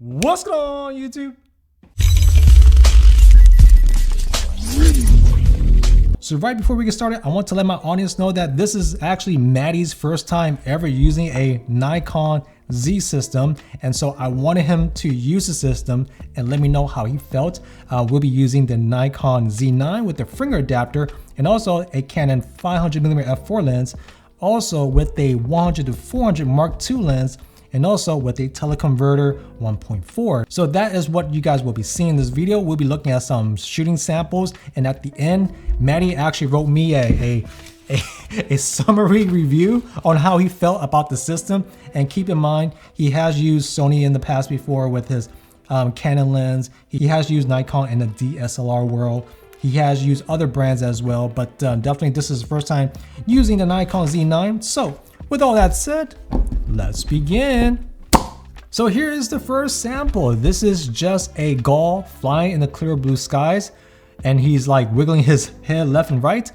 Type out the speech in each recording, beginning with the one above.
What's going on, YouTube? So right before we get started, I want to let my audience know that this is actually Maddie's first time ever using a Nikon Z system. And so I wanted him to use the system and let me know how he felt. We'll be using the Nikon Z9 with the Fringer adapter and also a Canon 500mm f4 lens, also with a 100 to 400 Mark II lens, and also with a teleconverter 1.4. So that is what you guys will be seeing in this video. We'll be looking at some shooting samples, and at the end, Maddie actually wrote me a summary review on how he felt about the system. And keep in mind, he has used Sony in the past before with his Canon lens. He has used Nikon in the DSLR world. He has used other brands as well, but definitely this is his first time using the Nikon Z9. So with all that said, let's begin. So here is the first sample. This is just a gull flying in the clear blue skies, and he's like wiggling his head left and right.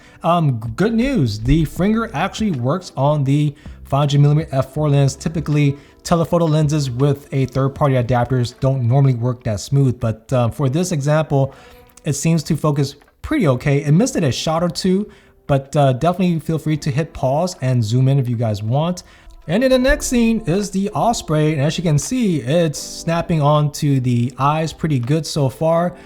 Good news, the Fringer actually works on the 500mm f4 lens. Typically, telephoto lenses with a third-party adapters don't normally work that smooth, but for this example, it seems to focus pretty okay. It missed it a shot or two, but definitely feel free to hit pause and zoom in if you guys want. And in the next scene is the osprey, and as you can see, it's snapping onto the eyes pretty good so far.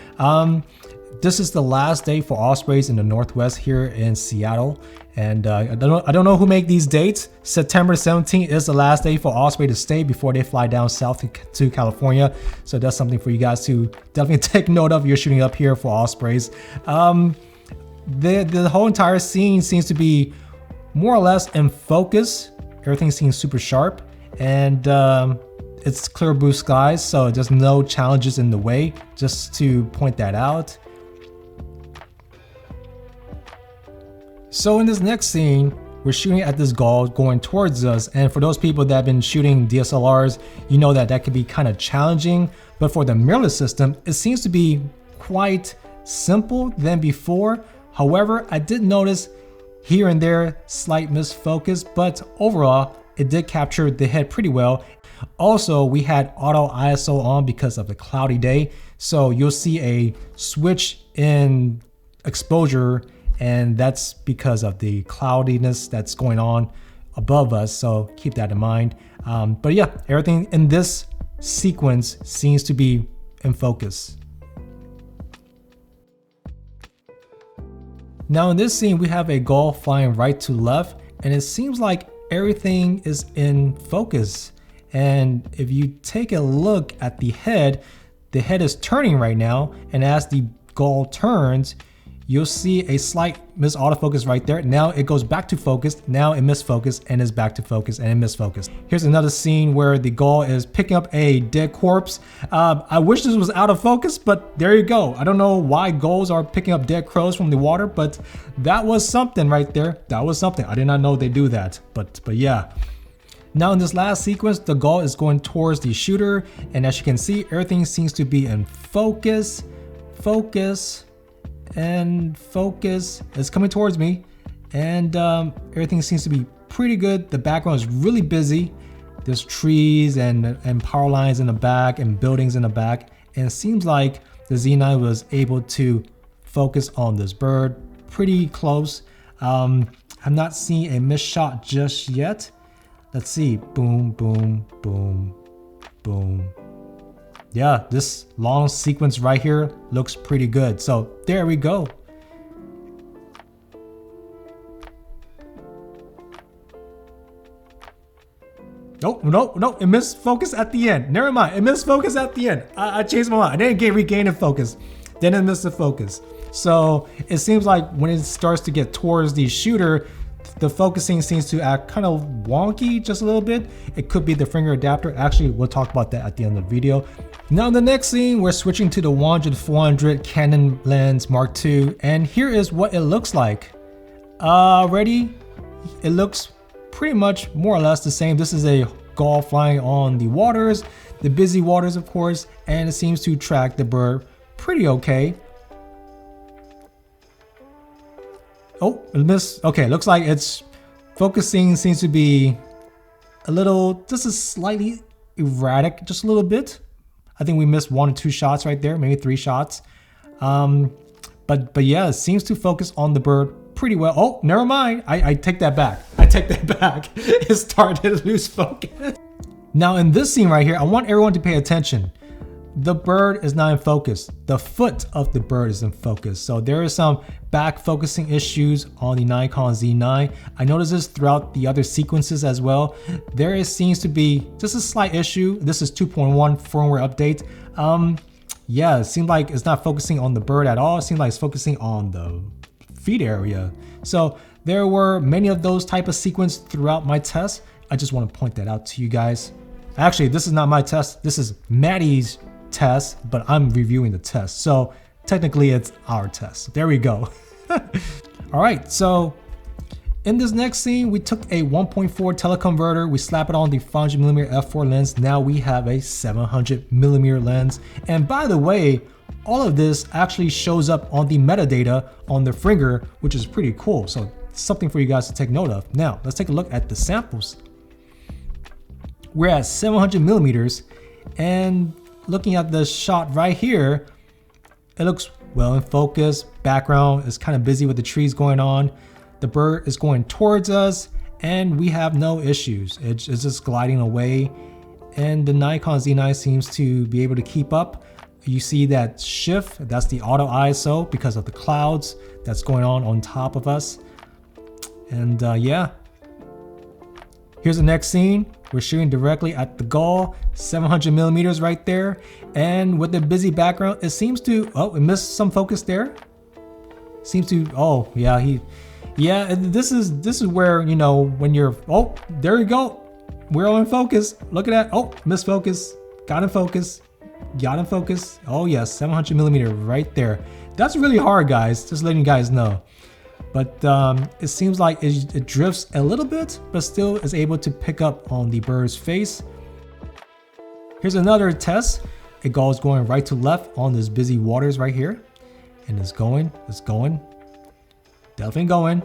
This is the last day for ospreys in the Northwest here in Seattle, and I don't know who make these dates. September 17th is the last day for osprey to stay before they fly down south to California. So that's something for you guys to definitely take note of. You're shooting up here for ospreys. The whole entire scene seems to be more or less in focus. Everything seems super sharp, and it's clear blue skies, so there's no challenges in the way, just to point that out. So in this next scene, we're shooting at this gull going towards us, and for those people that have been shooting DSLRs, you know that that can be kind of challenging, but for the mirrorless system, it seems to be quite simple than before. However, I did notice here and there slight misfocus, but overall it did capture the head pretty well. Also, we had auto ISO on because of the cloudy day, so you'll see a switch in exposure, and that's because of the cloudiness that's going on above us, so keep that in mind. But yeah, everything in this sequence seems to be in focus. Now in this scene, we have a gull flying right to left, and it seems like everything is in focus. And if you take a look at the head is turning right now, and as the gull turns, you'll see a slight miss autofocus right there. Now it goes back to focus, now it misfocused and is back to focus and it misfocused. Here's another scene where the gull is picking up a dead corpse. I wish this was out of focus, but there you go. I don't know why gulls are picking up dead crows from the water, but that was something right there. That was something. I did not know they do that, but yeah. Now in this last sequence, the gull is going towards the shooter, and as you can see, everything seems to be in focus, and focus. It's coming towards me, and everything seems to be pretty good. The background is really busy. There's trees and power lines in the back and buildings in the back, and it seems like the Z9 was able to focus on this bird pretty close. I'm not seeing a missed shot just yet. Let's see. Boom, boom, boom, boom. Yeah, this long sequence right here looks pretty good. So there we go. No, it missed focus at the end. Never mind, it missed focus at the end. I changed my mind. I didn't regain the focus. Then it missed the focus. So it seems like when it starts to get towards the shooter, the focusing seems to act kind of wonky just a little bit. It could be the Fringer adapter. Actually, we'll talk about that at the end of the video. Now in the next scene, we're switching to the 100-400 Canon lens Mark II, and here is what it looks like. Already, it looks pretty much more or less the same. This is a gull flying on the waters, the busy waters of course, and it seems to track the bird pretty okay. Oh, it missed. Okay, looks like it's focusing seems to be a little, just a slightly erratic, just a little bit. I think we missed 1 or 2 shots right there, maybe 3 shots. But yeah, it seems to focus on the bird pretty well. Oh, never mind. I take that back. I take that back. It started to lose focus. Now in this scene right here, I want everyone to pay attention. The bird is not in focus. The foot of the bird is in focus. So there is some back focusing issues on the Nikon Z9. I noticed this throughout the other sequences as well. Seems to be just a slight issue. This is 2.1 firmware update. Yeah, it seemed like it's not focusing on the bird at all. It seemed like it's focusing on the feet area. So there were many of those type of sequences throughout my test. I just want to point that out to you guys. Actually, this is not my test. This is Maddie's test, but I'm reviewing the test. So technically it's our test. There we go. All right, so in this next scene, we took a 1.4 teleconverter, we slap it on the 500mm f4 lens. Now we have a 700mm lens. And by the way, all of this actually shows up on the metadata on the Fringer, which is pretty cool. So something for you guys to take note of. Now let's take a look at the samples. We're at 700mm, and looking at the shot right here, it looks well in focus. Background is kind of busy with the trees going on. The bird is going towards us and we have no issues. It's just gliding away, and the Nikon Z9 seems to be able to keep up. You see that shift, that's the auto ISO because of the clouds that's going on top of us. And yeah, here's the next scene. We're shooting directly at the goal, 700mm right there. And with the busy background, it seems to, oh, it missed some focus there. Seems to, oh yeah, this is where, you know, when you're, oh, there you go. We're all in focus. Look at that. Oh, missed focus, got in focus, got in focus. Oh yes, 700mm right there. That's really hard, guys, just letting you guys know. But it seems like it drifts a little bit, but still is able to pick up on the bird's face. Here's another test. It goes going right to left on this busy waters right here. And it's going, definitely going.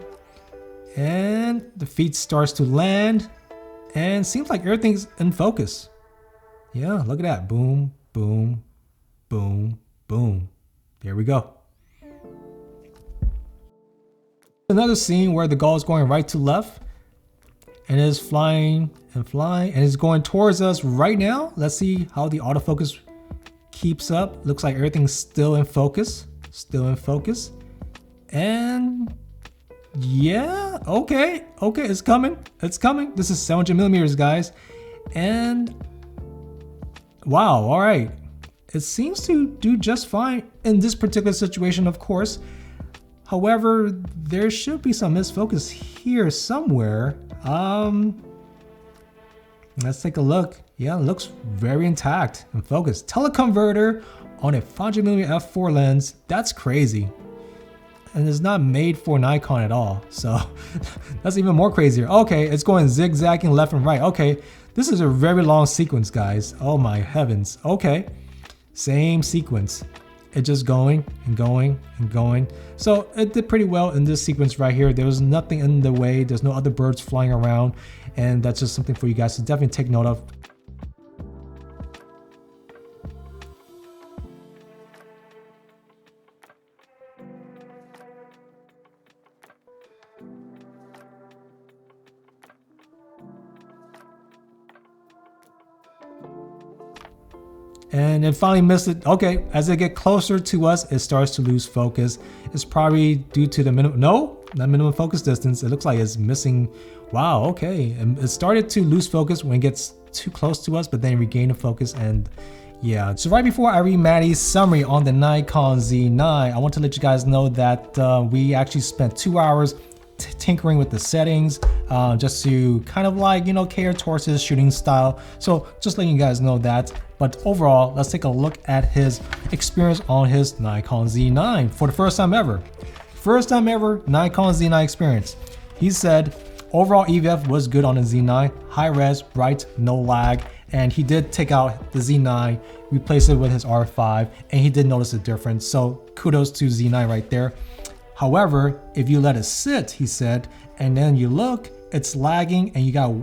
And the feet starts to land and seems like everything's in focus. Yeah, look at that. Boom, boom, boom, boom. There we go. Another scene where the gull is going right to left and is flying and flying and is going towards us right now. Let's see how the autofocus keeps up. Looks like everything's still in focus, and yeah, okay, it's coming. This is 700mm, guys, and wow, all right, it seems to do just fine in this particular situation, of course. However, there should be some misfocus here somewhere. Let's take a look. Yeah, it looks very intact and focused. Teleconverter on a 500mm f4 lens. That's crazy. And it's not made for Nikon at all. So that's even more crazier. Okay, it's going zigzagging left and right. Okay, this is a very long sequence, guys. Oh my heavens. Okay, same sequence. It's just going and going and going. So it did pretty well in this sequence right here. There was nothing in the way. There's no other birds flying around. And that's just something for you guys to definitely take note of. And it finally missed it. Okay, as it get closer to us, it starts to lose focus. It's probably due to the minimum focus distance. It looks like it's missing. Wow, okay. And it started to lose focus when it gets too close to us, but then regain the focus. And yeah, so right before I read Maddie's summary on the Nikon Z9, I want to let you guys know that we actually spent 2 hours tinkering with the settings, just to kind of like, you know, cater towards his shooting style. So just letting you guys know that. But overall, let's take a look at his experience on his Nikon Z9 for the first time ever. First time ever Nikon Z9 experience. He said overall EVF was good on the Z9, high res, bright, no lag, and he did take out the Z9, replace it with his R5, and he did notice a difference. So kudos to Z9 right there. However, if you let it sit, he said, and then you look, it's lagging and you got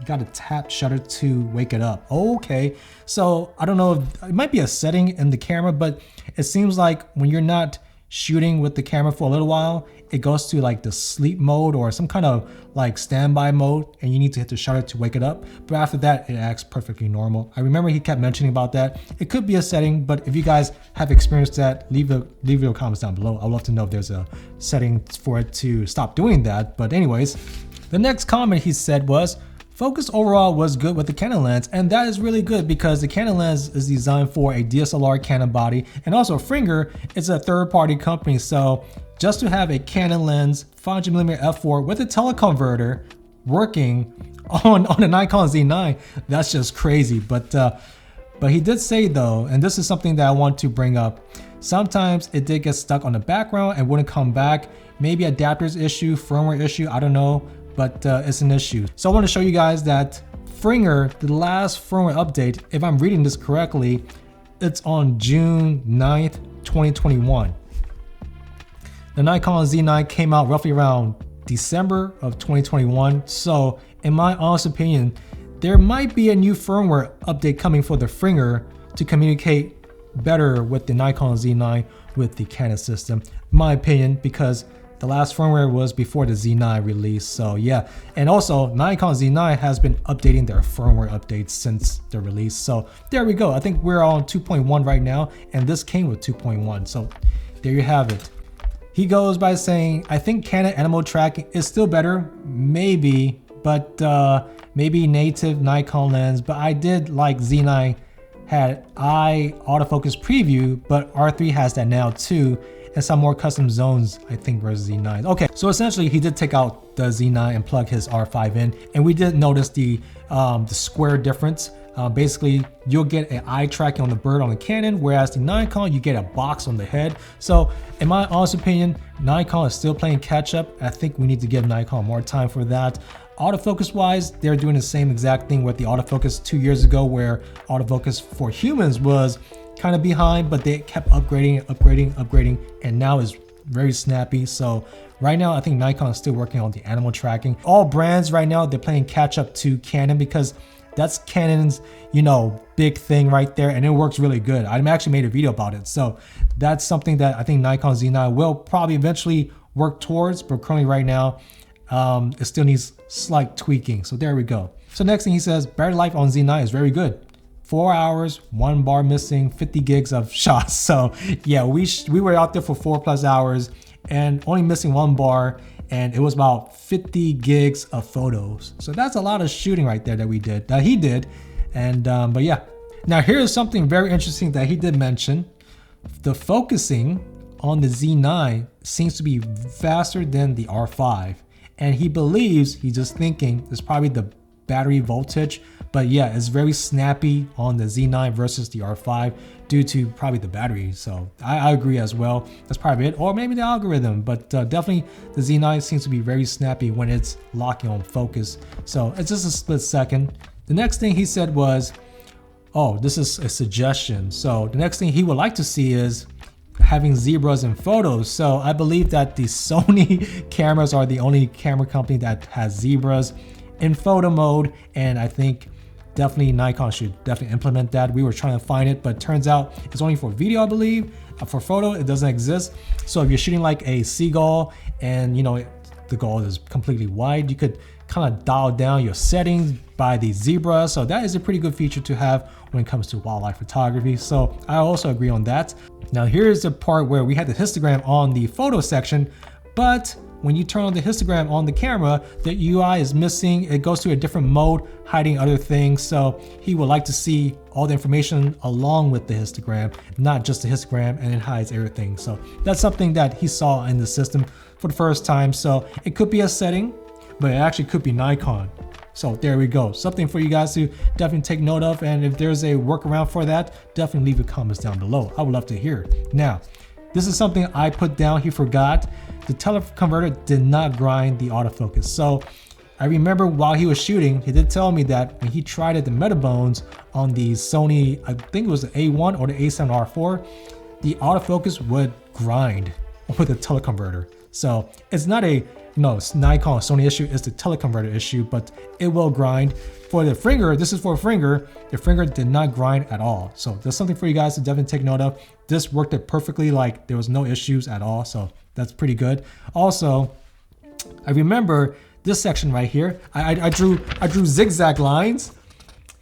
You gotta tap shutter to wake it up. Okay, so I don't know if it might be a setting in the camera, but it seems like when you're not shooting with the camera for a little while, it goes to like the sleep mode or some kind of like standby mode, and you need to hit the shutter to wake it up. But after that, it acts perfectly normal. I remember he kept mentioning about that. It could be a setting, but if you guys have experienced that, leave your comments down below. I'd love to know if there's a setting for it to stop doing that. But anyways, the next comment he said was, focus overall was good with the Canon lens, and that is really good because the Canon lens is designed for a DSLR Canon body, and also Fringer is a third-party company, so just to have a Canon lens 500mm f4 with a teleconverter working on a Nikon Z9, that's just crazy. But he did say though, and this is something that I want to bring up, sometimes it did get stuck on the background and wouldn't come back. Maybe adapters issue, firmware issue, I don't know. But it's an issue. So I want to show you guys that Fringer, the last firmware update, if I'm reading this correctly, it's on June 9th, 2021. The Nikon Z9 came out roughly around December of 2021. So in my honest opinion, there might be a new firmware update coming for the Fringer to communicate better with the Nikon Z9 with the Canon system, in my opinion, because the last firmware was before the Z9 release, so yeah. And also, Nikon Z9 has been updating their firmware updates since the release. So there we go. I think we're on 2.1 right now, and this came with 2.1. So there you have it. He goes by saying, I think Canon animal tracking is still better, maybe, but maybe native Nikon lens. But I did like Z9 had eye autofocus preview, but R3 has that now too. And some more custom zones, I think, versus Z9. Okay, so essentially he did take out the Z9 and plug his R5 in, and we did notice the square difference. Basically, you'll get an eye tracking on the bird on the Canon, whereas the Nikon, you get a box on the head. So in my honest opinion, Nikon is still playing catch up. I think we need to give Nikon more time for that. Autofocus wise, they're doing the same exact thing with the autofocus 2 years ago, where autofocus for humans was kind of behind, but they kept upgrading, and now is very snappy. So right now, I think Nikon is still working on the animal tracking. All brands right now, they're playing catch up to Canon because that's Canon's, big thing right there, and it works really good. I actually made a video about it. So that's something that I think Nikon Z9 will probably eventually work towards, but currently right now, it still needs slight tweaking. So there we go. So next thing he says, battery life on Z9 is very good. 4 hours, 1 bar missing, 50 gigs of shots. So yeah, we were out there for 4+ hours and only missing 1 bar, and it was about 50 gigs of photos. So that's a lot of shooting right there that he did. And but yeah, now here's something very interesting that he did mention. The focusing on the Z9 seems to be faster than the R5, and he believes, he's just thinking, it's probably the battery voltage. But yeah, it's very snappy on the Z9 versus the R5 due to probably the battery. So I agree as well. That's probably it, or maybe the algorithm, but definitely the Z9 seems to be very snappy when it's locking on focus. So it's just a split second. The next thing he said was, oh, this is a suggestion. So the next thing he would like to see is having zebras in photos. So I believe that the Sony cameras are the only camera company that has zebras in photo mode, and I think definitely Nikon should definitely implement that. We were trying to find it, but turns out it's only for video, I believe. For photo, it doesn't exist. So if you're shooting like a seagull and the gull is completely wide, you could kind of dial down your settings by the zebra. So that is a pretty good feature to have when it comes to wildlife photography. So I also agree on that. Now here's the part where we had the histogram on the photo section, but when you turn on the histogram on the camera, the UI is missing. It goes to a different mode, hiding other things. So he would like to see all the information along with the histogram, not just the histogram, and it hides everything. So that's something that he saw in the system for the first time. So it could be a setting, but it actually could be Nikon. So there we go. Something for you guys to definitely take note of. And if there's a workaround for that, definitely leave the comments down below. I would love to hear. Now, this is something I put down, he forgot. The teleconverter did not grind the autofocus. So I remember while he was shooting, he did tell me that when he tried it, the Metabones on the Sony, I think it was the A1 or the A7R4, the autofocus would grind with the teleconverter. So it's not a Nikon or Sony issue, it's the teleconverter issue, but it will grind. For the Fringer, this is for Fringer, the Fringer did not grind at all. So there's something for you guys to definitely take note of. This worked it perfectly, like there was no issues at all. So that's pretty good. Also, I remember this section right here. I drew zigzag lines.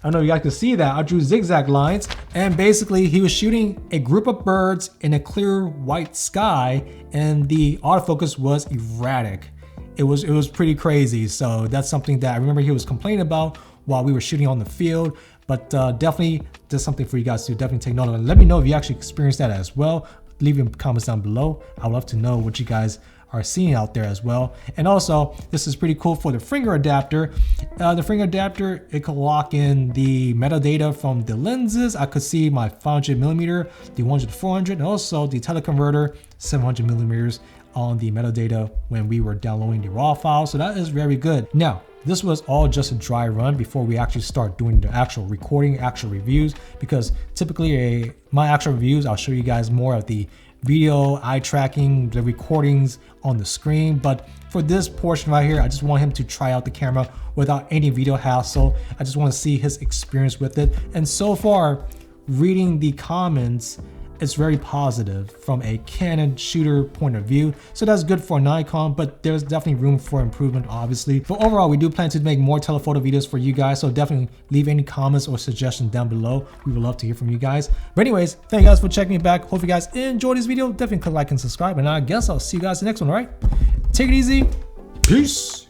I don't know if you guys can see that. I drew zigzag lines, and basically he was shooting a group of birds in a clear white sky, and the autofocus was erratic. It was pretty crazy. So that's something that I remember he was complaining about while we were shooting on the field. But definitely just something for you guys to definitely take note of. And let me know if you actually experienced that as well. Leave your comments down below. I would love to know what you guys are seeing out there as well. And also, this is pretty cool for the Fringer adapter. The Fringer adapter, it could lock in the metadata from the lenses. I could see my 500mm, the 100-400, and also the teleconverter 700mm on the metadata when we were downloading the raw file. So that is very good. Now, this was all just a dry run before we actually start doing the actual recording, actual reviews, because typically my actual reviews, I'll show you guys more of the video, eye tracking, the recordings on the screen. But for this portion right here, I just want him to try out the camera without any video hassle. I just want to see his experience with it. And so far, reading the comments, it's very positive from a Canon shooter point of view. So that's good for Nikon, but there's definitely room for improvement, obviously. But overall, we do plan to make more telephoto videos for you guys. So definitely leave any comments or suggestions down below. We would love to hear from you guys. But anyways, thank you guys for checking me back. Hope you guys enjoyed this video. Definitely click like and subscribe. And I guess I'll see you guys in the next one, all right? Take it easy. Peace.